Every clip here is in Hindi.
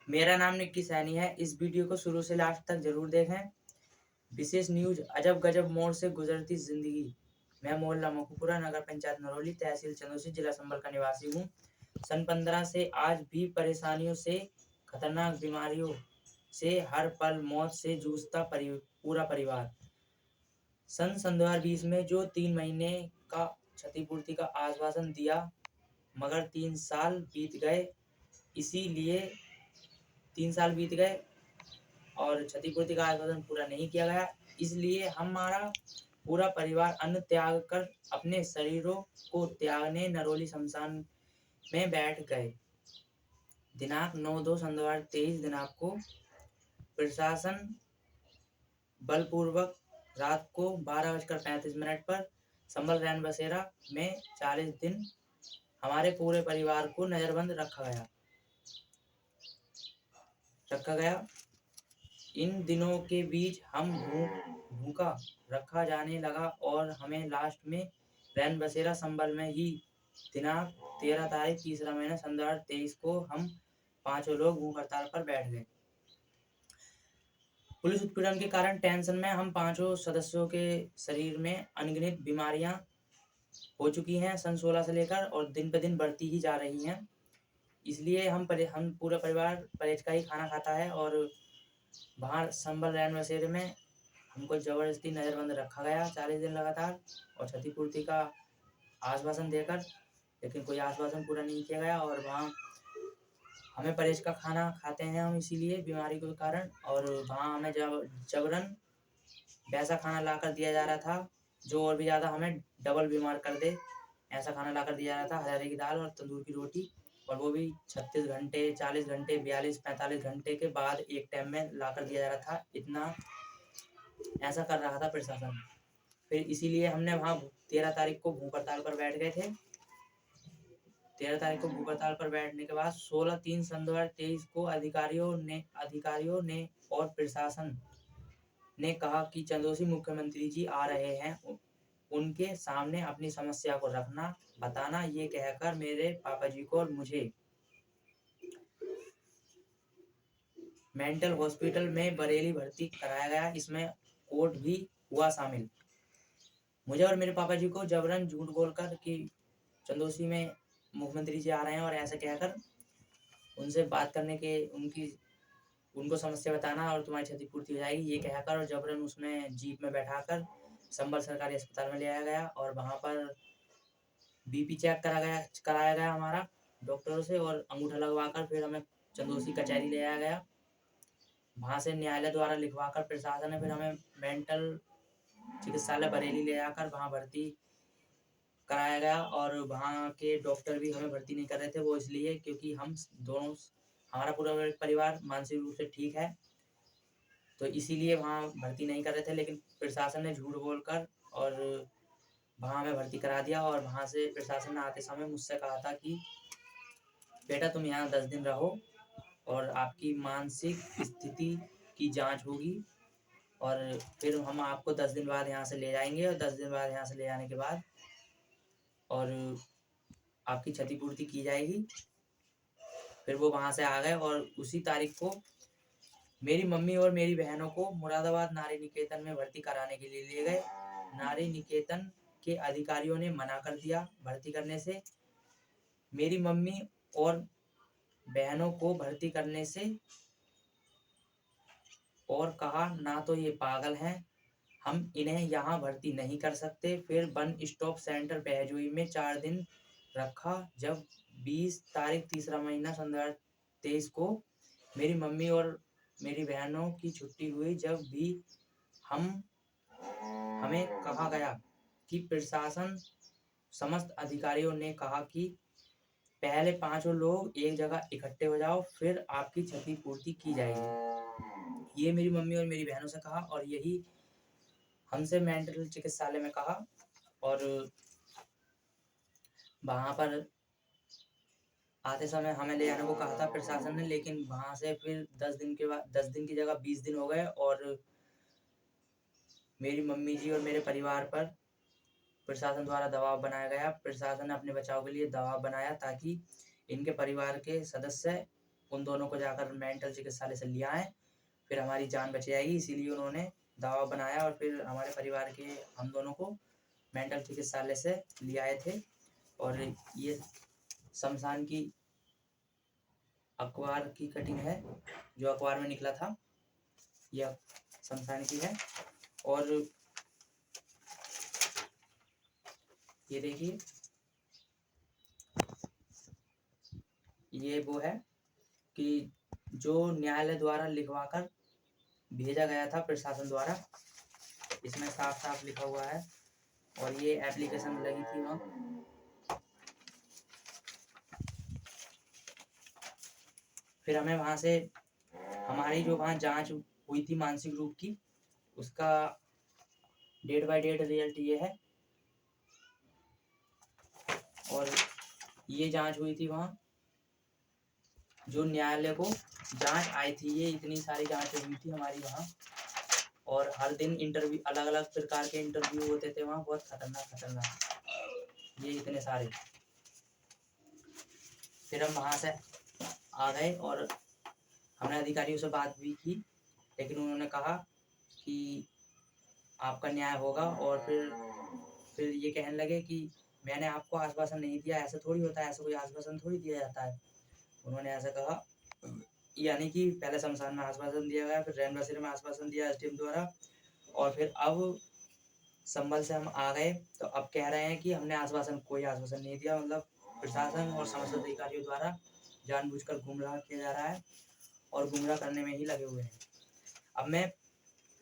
मेरा नाम निक्की सैनी है। इस वीडियो को शुरू से लास्ट तक जरूर देखें। विशेष न्यूज, अजब गजब मोड़ से गुजरती जिंदगी। मैं मोहल्ला मखुपुरा, नगर पंचायत नरौली, तहसील चंदौसी, जिला संभल का निवासी हूँ। सन 15 से आज भी परेशानियों से, खतरनाक बीमारियों से हर पल मौत से जूझता पूरा परिवार। सन 2020 में जो 3 महीने का क्षतिपूर्ति का आश्वासन दिया, मगर 3 साल बीत गए। इसीलिए 3 साल बीत गए और क्षतिपूर्ति का आश्वासन पूरा नहीं किया गया। इसलिए हमारा पूरा परिवार अन्न त्याग कर अपने शरीरों को त्यागने नरौली शमशान में बैठ गए। दिनांक 9/2/2023 दिनांक को प्रशासन बलपूर्वक रात को 12:35 पर संभल रैन बसेरा में 40 दिन हमारे पूरे परिवार को नजरबंद रखा गया। इन दिनों के बीच हम भूखा रखा जाने लगा और हमें लास्ट में रैन बसेरा संभल में ही दिनांक 13 तारीख 3रा महीना 2023 को हम 5 लोग भूख हड़ताल पर बैठ गए। पुलिस उत्पीड़न के कारण टेंशन में हम 5 सदस्यों के शरीर में अनगिनत बीमारियां हो चुकी हैं सन 16 से लेकर, और दिन पे दिन बढ़ती ही जा रही हैं। इसलिए हम पूरा परिवार परहेज का ही खाना खाता है और बाहर संभल रैन बसेरे में हमको जबरदस्ती नजरबंद रखा गया 40 दिन लगातार, और क्षतिपूर्ति का आश्वासन देकर, लेकिन कोई आश्वासन पूरा नहीं किया गया। और वहाँ हमें परहेज का खाना खाते हैं हम इसीलिए बीमारी के कारण, और वहाँ हमें जबरन वैसा खाना लाकर दिया जा रहा था जो और भी ज़्यादा हमें डबल बीमार कर दे। ऐसा खाना लाकर दिया जा रहा था, हरे की दाल और तंदूर की रोटी, और वो भी 36 घंटे, 40 घंटे, 42-45 घंटे के बाद एक टाइम में लाकर दिया जा रहा था। इतना ऐसा कर रहा था प्रशासन। फिर इसीलिए हमने वहाँ 13 तारीख को भूख हड़ताल पर बैठ गए थे। 13 तारीख को भूख हड़ताल पर बैठने के बाद 16/3/2023 को अधिकारियों ने और प्रशासन ने कहा कि चंदौसी मुख्यमंत्री जी आ रहे हैं, उनके सामने अपनी समस्या को रखना, बताना। ये कहकर मेरे पापा जी को और मुझे मेंटल हॉस्पिटल में बरेली भर्ती कराया गया। इसमें कोर्ट भी हुआ शामिल। मुझे और मेरे पापा जी को जबरन झूठ बोलकर कि चंदौसी में मुख्यमंत्री जी आ रहे हैं और ऐसे कहकर उनसे बात करने के उनको समस्या बताना और तुम्हारी क्षतिपूर्ति हो जाएगी, ये कहकर और जबरन उसमें जीप में बैठाकर संभल सरकारी अस्पताल में ले आया गया। और वहाँ पर बीपी चेक कराया गया हमारा डॉक्टरों से, और अंगूठा लगवाकर फिर हमें चंदौसी कचहरी ले आया गया। वहाँ से न्यायालय द्वारा लिखवाकर प्रशासन ने फिर हमें मेंटल चिकित्सालय बरेली ले जाकर वहाँ भर्ती कराया गया। और वहाँ के डॉक्टर भी हमें भर्ती नहीं कर रहे थे, वो इसलिए क्योंकि हमारा पूरा परिवार मानसिक रूप से ठीक है, तो इसीलिए वहाँ भर्ती नहीं कर रहे थे। लेकिन प्रशासन ने झूठ बोलकर और वहाँ हमें भर्ती करा दिया। और वहाँ से प्रशासन ने आते समय मुझसे कहा था कि बेटा तुम यहाँ 10 दिन रहो और आपकी मानसिक स्थिति की जांच होगी, और फिर हम आपको 10 दिन बाद यहाँ से ले जाएंगे, और 10 दिन बाद यहाँ से ले जाने के बाद और आपकी क्षतिपूर्ति की जाएगी। फिर वो वहाँ से आ गए और उसी तारीख को मेरी मम्मी और मेरी बहनों को मुरादाबाद नारी निकेतन में भर्ती कराने के लिए ले गए। नारी निकेतन के अधिकारियों ने मना कर दिया भर्ती करने से मेरी मम्मी और बहनों को भर्ती करने से, और कहा ना तो ये पागल हैं, हम इन्हें यहाँ भर्ती नहीं कर सकते। फिर वन स्टॉप सेंटर बहजोई में 4 दिन रखा। जब 20 तारीख 3रा महीना 2023 को मेरी मम्मी और मेरी बहनों की छुट्टी हुई, जब भी हमें कहा गया कि प्रशासन समस्त अधिकारियों ने कहा कि पहले 5 लोग एक जगह इकट्ठे हो जाओ, फिर आपकी क्षतिपूर्ति की जाएगी। ये मेरी मम्मी और मेरी बहनों से कहा, और यही हमसे मेंटल चिकित्सालय में कहा। और वहाँ पर आते समय हमें ले जाने को कहा था प्रशासन ने, लेकिन वहाँ से फिर 10 दिन की जगह 20 दिन हो गए, और मेरी मम्मी जी और मेरे परिवार पर प्रशासन द्वारा दबाव बनाया गया। प्रशासन ने अपने बचाव के लिए दबाव बनाया ताकि इनके परिवार के सदस्य उन दोनों को जाकर मेंटल चिकित्सालय से लिया आए, फिर हमारी जान बच जाएगी। इसीलिए उन्होंने दबाव बनाया और फिर हमारे परिवार के हम दोनों को मेंटल चिकित्सालय से ले आए थे। और ये शमशान की अखबार की कटिंग है जो अखबार में निकला था, यह शमशान की है। और ये देखिए, ये वो है कि जो न्यायालय द्वारा लिखवाकर भेजा गया था प्रशासन द्वारा, इसमें साफ साफ लिखा हुआ है। और ये एप्लीकेशन लगी थी वहाँ। फिर हमें वहाँ से हमारी जो वहाँ जांच हुई थी मानसिक रूप की, उसका डेट बाय डेट रिजल्ट ये है। और ये जांच हुई थी वहाँ, जो न्यायालय को जांच आई थी, ये इतनी सारी जांच हुई थी हमारी वहाँ। और हर दिन इंटरव्यू, अलग अलग प्रकार के इंटरव्यू होते थे वहाँ, बहुत खतरनाक, ये इतने सारे। फिर हम वहाँ से आ गए और हमने अधिकारियों से बात भी की, लेकिन उन्होंने कहा कि आपका न्याय होगा। और फिर ये कहने लगे कि मैंने आपको आश्वासन नहीं दिया, ऐसा थोड़ी होता है, ऐसा कोई आश्वासन थोड़ी दिया जाता है। उन्होंने ऐसा कहा, यानी कि पहले शमशान में आश्वासन दिया गया, फिर रैन बसेरे में आश्वासन दिया एसडीएम द्वारा, और फिर अब संभल से हम आ गए तो अब कह रहे हैं कि हमने कोई आश्वासन नहीं दिया। मतलब प्रशासन और समस्त अधिकारियों द्वारा जानबूझकर गुमराह किया जा रहा है और गुमराह करने में ही लगे हुए हैं। अब मैं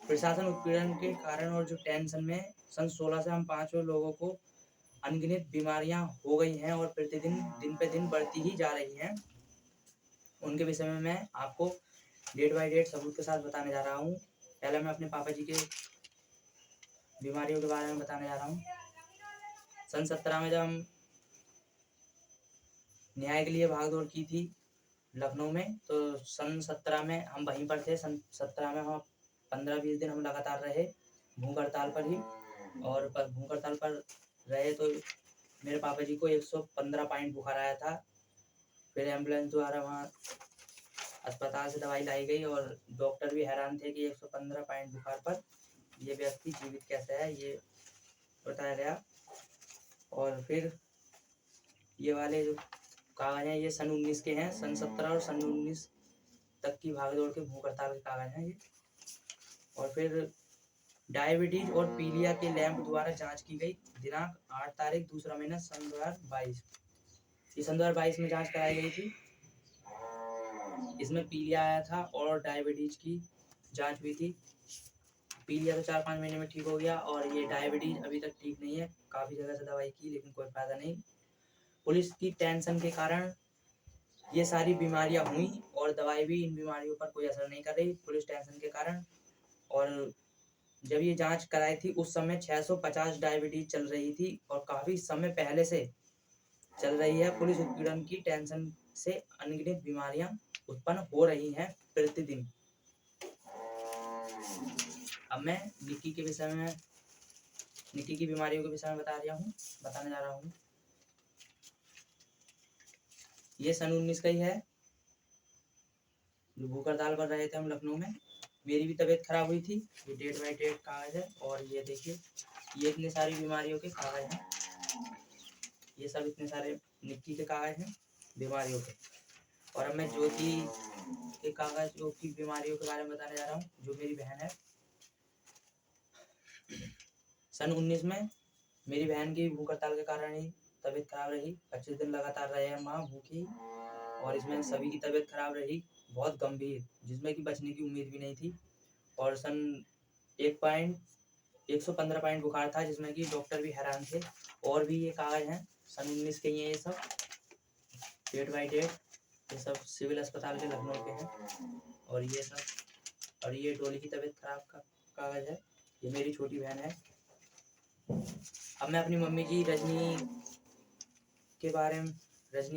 प्रशासन उत्पीड़न के कारण और जो टेंशन में सन 16 से हम 5 लोगों को अनगिनत बीमारियां हो गई हैं और प्रतिदिन दिन पे दिन बढ़ती ही जा रही हैं, उनके विषय में मैं आपको डेट बाय डेट सबूत के साथ बताने जा रहा हूँ। पहले मैं अपने पापा जी के बीमारियों के बारे में बताने जा रहा हूँ। सन 17 में जब हम न्याय के लिए भागदौड़ की थी लखनऊ में, तो सन 17 में हम वहीं पर थे। सन 17 में हम 15-20 दिन हम लगातार रहे भूख हड़ताल पर ही। और भूख हड़ताल पर रहे तो मेरे पापा जी को 115 पॉइंट बुखार आया था। फिर एम्बुलेंस द्वारा वहाँ अस्पताल से दवाई लाई गई और डॉक्टर भी हैरान थे कि 115 पॉइंट बुखार पर ये व्यक्ति जीवित कैसे है, ये बताया गया। और फिर ये वाले जो कागज हैं ये सन 19 के हैं, सन 17 और सन 19 तक की भागदौड़ के भूख हड़ताल के कागज हैं ये। और फिर डायबिटीज और पीलिया के लैंप द्वारा जांच की गई दिनांक 8 तारीख 2 महीना सन 2022। ये सन 2022 में जांच कराई गई थी। इसमें पीलिया आया था और डायबिटीज की जांच हुई थी। पीलिया तो 4-5 महीने में ठीक हो गया और ये डायबिटीज अभी तक ठीक नहीं है। काफ़ी जगह से दवाई की लेकिन कोई फायदा नहीं। पुलिस की टेंशन के कारण ये सारी बीमारियां हुई और दवाई भी इन बीमारियों पर कोई असर नहीं कर रही पुलिस टेंशन के कारण। और जब ये जांच कराई थी उस समय 650 डायबिटीज चल रही थी और काफ़ी समय पहले से चल रही है। पुलिस उत्पीड़न की टेंशन से अनगिनत बीमारियां उत्पन्न हो रही हैं प्रतिदिन। अब मैं निक्की के विषय में, निक्की की बीमारियों के विषय में बताने जा रहा हूँ। ये सन 19 का ही है, जो भूख हड़ताल पर रहे थे हम लखनऊ में। मेरी भी तबीयत खराब हुई थी। ये डेट बाय डेट कागज है और ये देखिए, ये इतनी सारी बीमारियों के कागज हैं। ये सब इतने सारे निक्की के कागज हैं बीमारियों के। और अब मैं ज्योति के कागज की बीमारियों के बारे में बताने जा रहा हूँ, जो मेरी बहन है। सन 19 में मेरी बहन की भूख हड़ताल के कारण ही तबीयत खराब रही। 25 दिन लगातार रहे हम वहाँ भूखी और इसमें सभी की तबीयत खराब रही, बहुत गंभीर, जिसमें कि बचने की उम्मीद भी नहीं थी। और सन 115 पॉइंट बुखार था, जिसमें कि डॉक्टर भी हैरान थे। और भी ये कागज हैं सन 19 के ही हैं, ये सब डेट बाय डेट, ये सब सिविल अस्पताल के लखनऊ के हैं। और ये सब, और ये डोली की तबीयत खराब का कागज है, ये मेरी छोटी बहन है। अब मैं अपनी मम्मी जी रजनी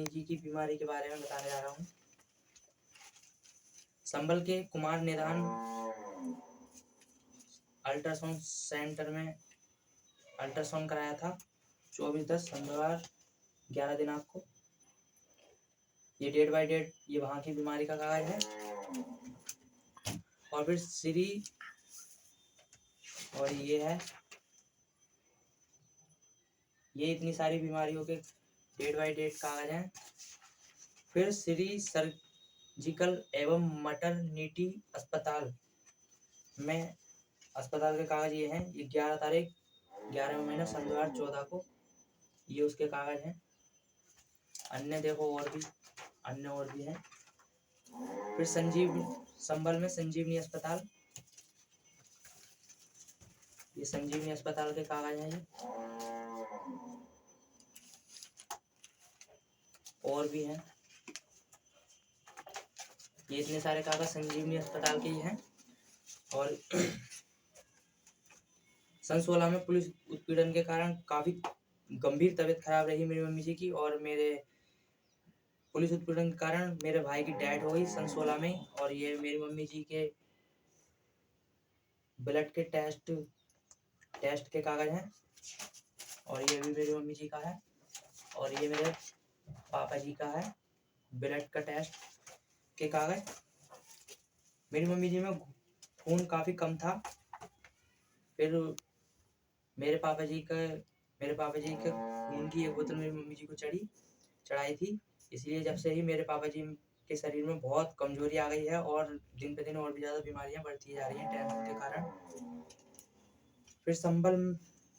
जी की बीमारी के बारे में बताने जा रहा हूँ। संभल के कुमार निदान अल्ट्रासाउंड सेंटर में अल्ट्रासाउंड कराया था 24/10 सन 2011 दिनांक को। ये डेट बाय डेट, ये वहाँ की बीमारी का कागज है। और फिर श्री, और ये है, ये इतनी सारी बीमारियों के डेट बाय डेट कागज हैं। फिर श्री सर्जिकल एवं मैटरनिटी अस्पताल में, अस्पताल के कागज ये हैं। ये 11 तारीख 11वां महीना सन 2014 को, ये उसके कागज हैं। अन्य देखो और भी हैं। फिर संभल में संजीवनी अस्पताल, ये संजीवनी अस्पताल के कागज हैं। ये और भी हैं, ये इतने सारे कागज संजीवनी अस्पताल के ही हैं। और सन 16 में पुलिस उत्पीड़न के कारण काफी गंभीर तबीयत खराब रही मेरी मम्मी जी की, और मेरे पुलिस उत्पीड़न के कारण मेरे भाई की डेथ हो गई सन 16 में। और ये मेरी मम्मी जी के ब्लड के टेस्ट के कागज हैं। और ये भी मेरी मम्मी जी का है। और ये मेरे पापा जी का है, ब्लड का टेस्ट के कागज। मेरी मम्मी जी में खून काफी कम था। फिर मेरे पापा जी के खून की एक बोतल मेरी मम्मी जी को चढ़ाई थी। इसलिए जब से ही मेरे पापा जी के शरीर में बहुत कमजोरी आ गई है, और दिन पे दिन और भी ज्यादा बीमारियां बढ़ती जा रही हैं टेंशन के कारण। फिर संभल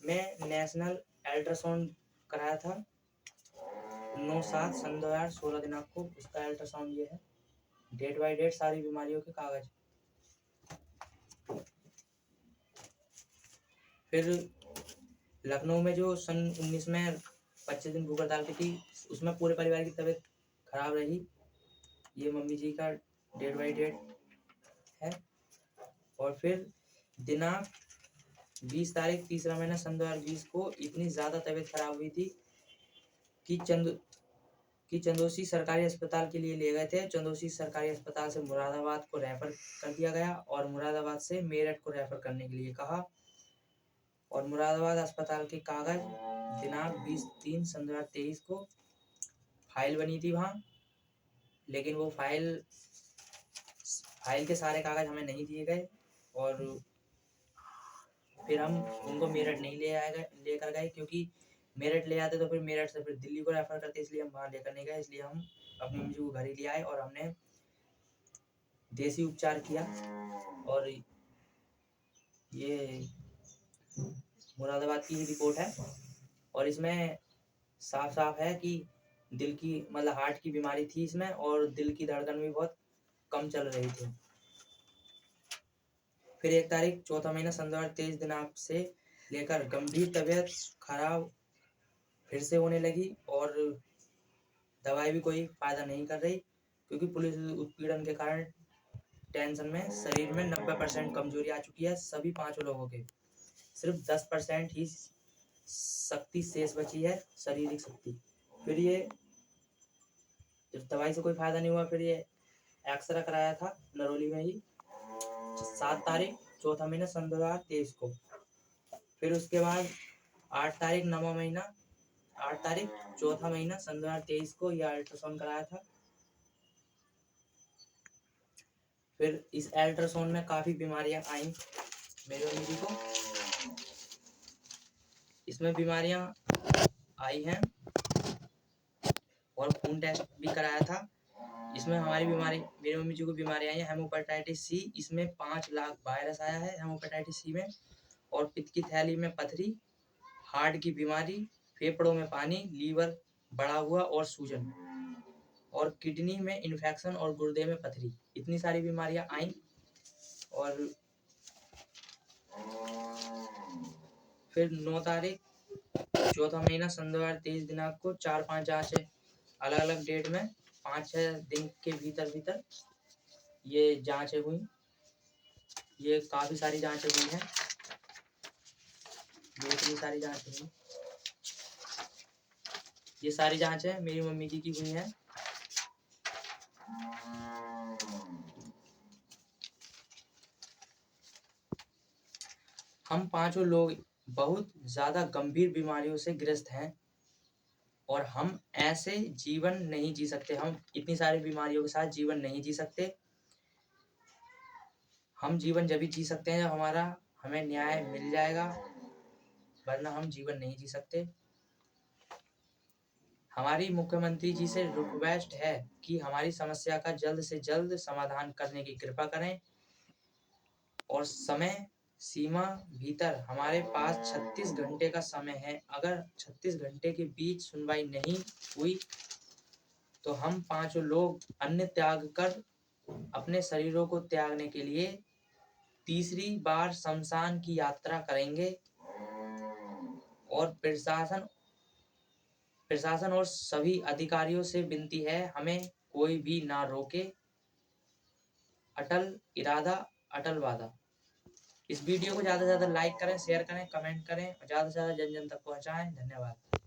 में नेशनल अल्ट्रासाउंड कराया था 9/7 सन 2016 दिनांक को, उसका अल्ट्रासाउंड ये है। डेट बाय डेट सारी बीमारियों के कागज। फिर लखनऊ में जो सन 19 में 25 दिन भूख हड़ताल की थी, उसमें पूरे परिवार की तबीयत खराब रही। ये मम्मी जी का डेट बाय डेट है। और फिर दिनांक 20 तारीख 3रा महीना सन 2020 को इतनी ज़्यादा तबीयत खराब हुई थी कि चंदौसी सरकारी अस्पताल के लिए ले गए थे। चंदौसी सरकारी अस्पताल से मुरादाबाद को रेफर कर दिया गया, और मुरादाबाद से मेरठ को रेफर करने के लिए कहा। और मुरादाबाद अस्पताल के कागज दिनांक 20/3 सन 2023 को फाइल बनी थी वहाँ, लेकिन वो फाइल के सारे कागज हमें नहीं दिए गए। और फिर हम उनको मेरठ नहीं लेकर गए, क्योंकि मेरठ ले आते तो फिर मेरठ से फिर दिल्ली को रेफर करते, इसलिए हम वहाँ लेकर नहीं गए। इसलिए हम अपनी मम्मी को घर ही ले आए, और हमने देसी उपचार किया। और ये मुरादाबाद की ही रिपोर्ट है, और इसमें साफ साफ है कि दिल की मतलब हार्ट की बीमारी थी इसमें, और दिल की धड़कन भी बहुत कम चल रही थी। फिर 1 तारीख 4था महीना सन 2023 दिनांक से लेकर गंभीर तबीयत खराब फिर से होने लगी, और दवाई भी कोई फायदा नहीं कर रही, क्योंकि पुलिस उत्पीड़न के कारण टेंशन में शरीर में 90% कमजोरी आ चुकी है सभी 5 लोगों के। सिर्फ 10% ही शक्ति शेष बची है, शारीरिक शक्ति। फिर ये जब दवाई से कोई फायदा नहीं हुआ, फिर ये एक्सरे कराया था नरोली में ही 7 तारीख 4था महीना सन 2023 को। फिर उसके बाद 8 तारीख 9वां महीना 8 तारीख 4था महीना सन 2023 को यह अल्ट्रासाउंड कराया था। फिर इस अल्ट्रासाउंड में काफी बीमारियां आई मेरी मम्मी जी को। इसमें बीमारियां आई हैं, और खून टेस्ट भी कराया था। इसमें हमारी बीमारी मेरी मम्मी जी को बीमारी आई है हेमोपेटाइटिस सी। इसमें 5 लाख वायरस आया है हेमोपेटाइटिस सी में। और पित्त की थैली में पथरी, हार्ट की बीमारी, फेफड़ों में पानी, लीवर बढ़ा हुआ और सूजन, और किडनी में इन्फेक्शन और गुर्दे में पथरी। इतनी सारी बीमारियां आई। और फिर 9 तारीख 4था महीना सन 2023 दिनांक को 4-5 जांचें अलग अलग डेट में 5-6 दिन के भीतर ये जांचें हुई। ये काफी सारी जांचें हुई हैं, ये इतनी सारी जांचें हुई। ये सारी जांचें मेरी मम्मी जी की हुई हैं। हम 5 लोग बहुत ज्यादा गंभीर बीमारियों से ग्रस्त हैं। और हम ऐसे जीवन नहीं जी सकते। हम इतनी सारी बीमारियों के साथ जीवन नहीं जी सकते। हम जीवन जभी जी सकते हैं जब हमें न्याय मिल जाएगा, वरना हम जीवन नहीं जी सकते। हमारी मुख्यमंत्री जी से रिक्वेस्ट है कि हमारी समस्या का जल्द से जल्द समाधान करने की कृपा करें और समय सीमा भीतर हमारे पास 36 घंटे का समय है। अगर 36 घंटे के बीच सुनवाई नहीं हुई तो हम पांचों लोग अन्न त्याग कर अपने शरीरों को त्यागने के लिए तीसरी बार शमशान की यात्रा करेंगे और प्रशासन और सभी अधिकारियों से विनती है, हमें कोई भी ना रोके। अटल इरादा, अटल वादा। इस वीडियो को ज़्यादा से ज़्यादा लाइक करें, शेयर करें, कमेंट करें और ज़्यादा से ज़्यादा जन जन तक पहुँचाएं। धन्यवाद।